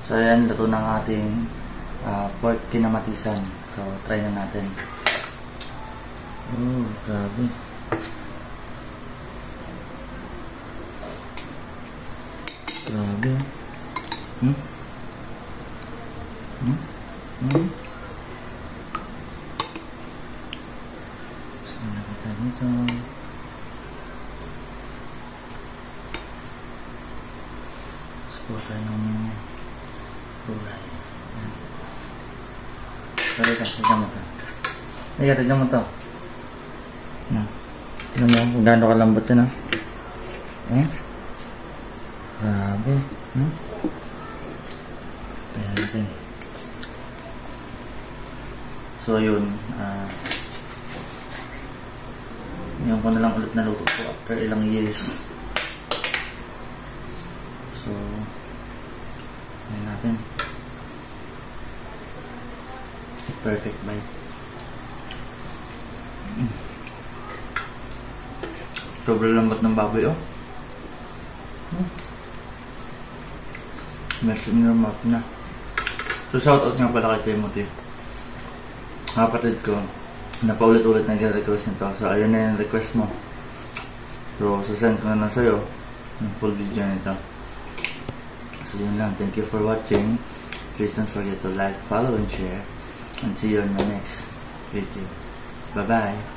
So ayan, luto ng ating pork kinamatisan. So try na natin. Oh, grabe. Grabe. Gusto na kita dito. Gusto tayo ng gulay. Pero tignan mo ito. Tignan mo ito. Tignan mo kung gaano kalambot yan, ha? Grabe. Tignan natin. So yun, ngayon ko na lang ulit naluto ko after ilang years. So ayan natin. Perfect bite. Sobrang lambat ng baboy, oh. Mess in your mouth na. So shoutout nga pala kay Timothy, kapatid ko, napaulit-ulit nag-request nito. So ayun na yung request mo. So sasend ko na lang sa'yo yung full video nito. So yun lang. Thank you for watching. Please don't forget to like, follow, and share. And see you in my next video. Bye-bye.